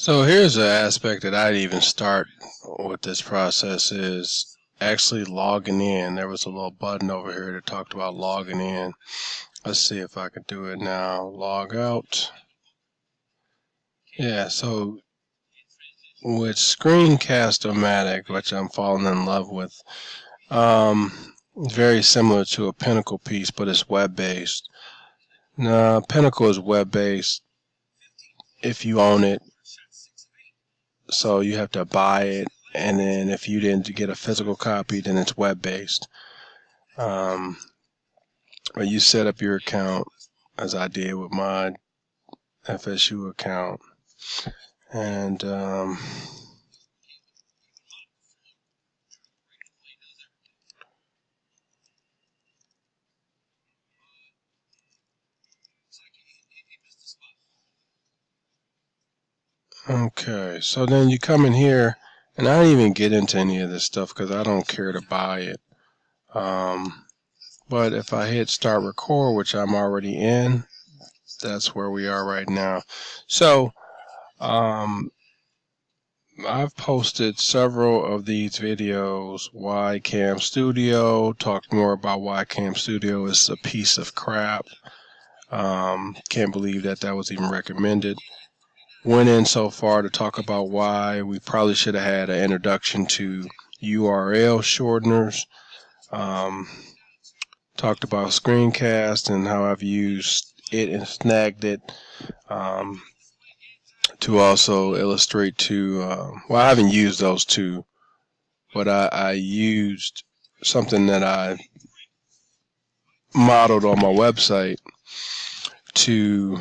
So here's an aspect that I didn't even start with this process is actually logging in. There was a little button over here that talked about logging in. Let's see if I can do it now. Log out. Yeah, so with Screencast-O-Matic, which I'm falling in love with, very similar to a Pinnacle piece, but it's web-based. Now, Pinnacle is web-based if you own it, so you have to buy it, and then if you didn't get a physical copy, then it's web-based. But you set up your account, as I did with my FSU account, and okay, so then you come in here, and I didn't even get into any of this stuff because I don't care to buy it. But if I hit start record, which I'm already in, that's where we are right now. So I've posted several of these videos. Why Cam Studio, talked more about why Cam Studio is a piece of crap. Can't believe that was even recommended. Went in so far to talk about why we probably should have had an introduction to URL shorteners. Talked about Screencast and how I've used it and snagged it to also illustrate to, well, I haven't used those two, but I used something that I modeled on my website to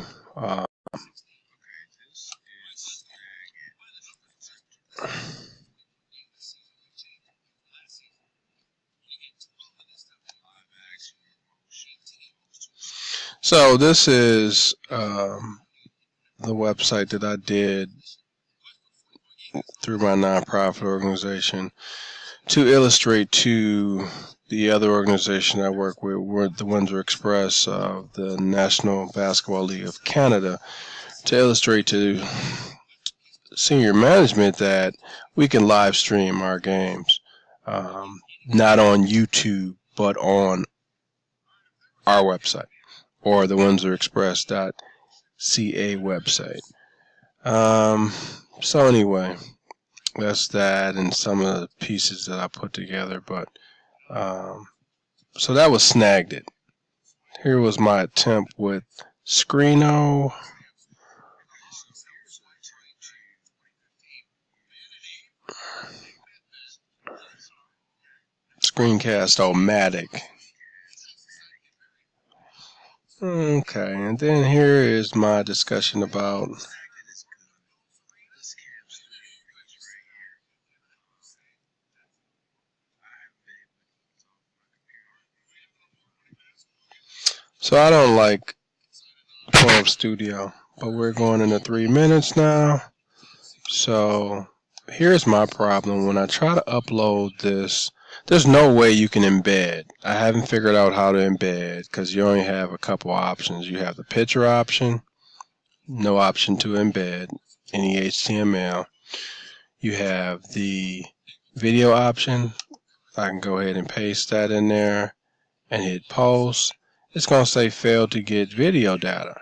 so this is the website that I did through my nonprofit organization to illustrate to the other organization I work with, the Windsor Express of the National Basketball League of Canada, to illustrate to senior management that we can live stream our games, not on YouTube, but on our website or the WindsorExpress.ca website. So anyway, that's that and some of the pieces that I put together, but so that was snagged it. Here was my attempt with Screeno. Screencast-O-Matic. Okay, and then here is my discussion about so I don't like Chrome Studio, but we're going into 3 minutes now. So here's my problem. When I try to upload this, there's no way you can embed. I haven't figured out how to embed because you only have a couple options. You have the picture option, no option to embed any HTML. You have the video option. I can go ahead and paste that in there and hit post. It's going to say failed to get video data.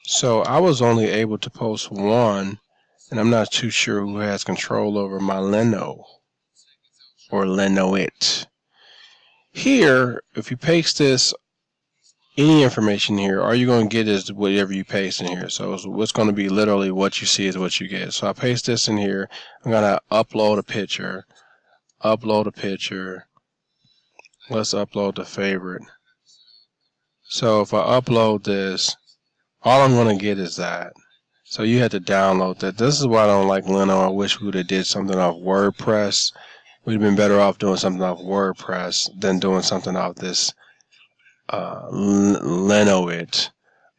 So I was only able to post one, and I'm not too sure who has control over my Leno or Lenoit. Here, if you paste this, any information here, all you're going to get is whatever you paste in here. So what's going to be literally what you see is what you get. So I paste this in here. I'm going to upload a picture. Let's upload the favorite. So if I upload this, all I'm going to get is that. So you have to download that. This is why I don't like Leno. I wish we would have did something off WordPress. We'd have been better off doing something off WordPress than doing something off this Lenoit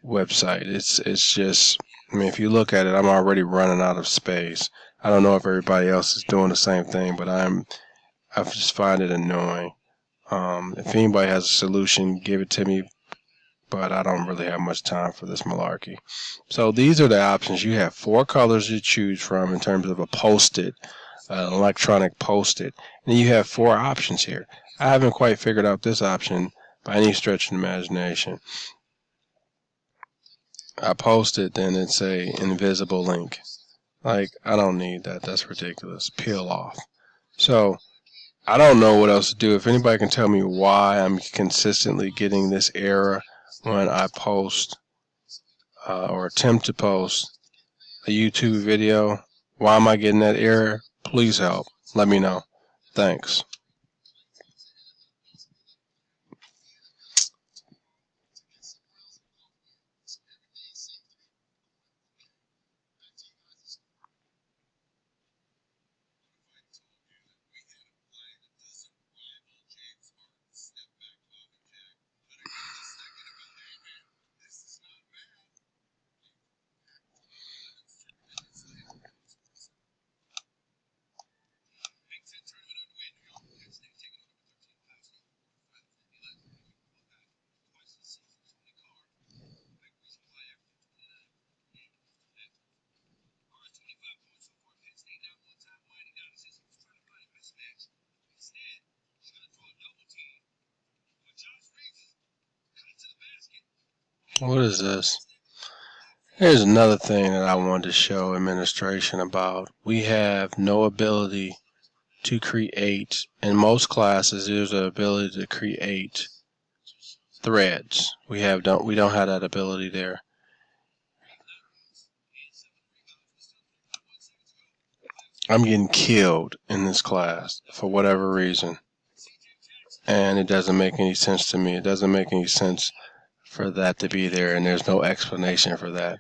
website. It's just, I mean, if you look at it, I'm already running out of space. I don't know if everybody else is doing the same thing, but I just find it annoying. If anybody has a solution, give it to me. but I don't really have much time for this malarkey. So these are the options. You have 4 colors to choose from in terms of a post-it, electronic post-it. And you have 4 options here. I haven't quite figured out this option by any stretch of the imagination. I post it, then it's a invisible link. Like, I don't need that. That's ridiculous. Peel off. So I don't know what else to do. If anybody can tell me why I'm consistently getting this error when I post or attempt to post a YouTube video, why am I getting that error? Please help. Let me know. Thanks. What is this? Here's another thing that I wanted to show administration about. We have no ability to create. In most classes, there's an ability to create threads. We don't have that ability there. I'm getting killed in this class for whatever reason, and it doesn't make any sense to me. It doesn't make any sense for that to be there, and there's no explanation for that.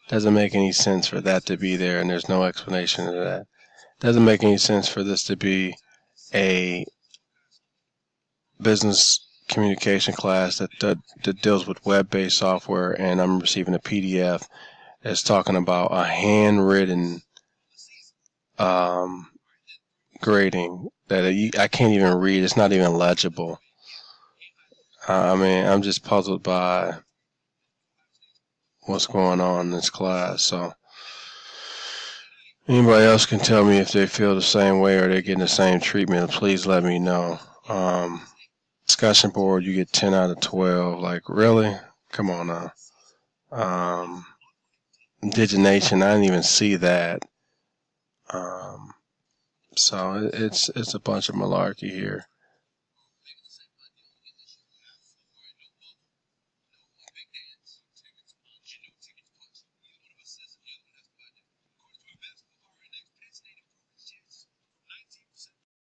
Doesn't make any sense for that to be there, and there's no explanation of that. Doesn't make any sense for this to be a business communication class that deals with web-based software, and I'm receiving a PDF that's talking about a handwritten grading that I can't even read. It's not even legible. I mean, I'm just puzzled by what's going on in this class. So anybody else can tell me if they feel the same way or they're getting the same treatment. Please let me know. Discussion board, you get 10 out of 12. Like, really? Come on now. Digination, I didn't even see that. So it's a bunch of malarkey here.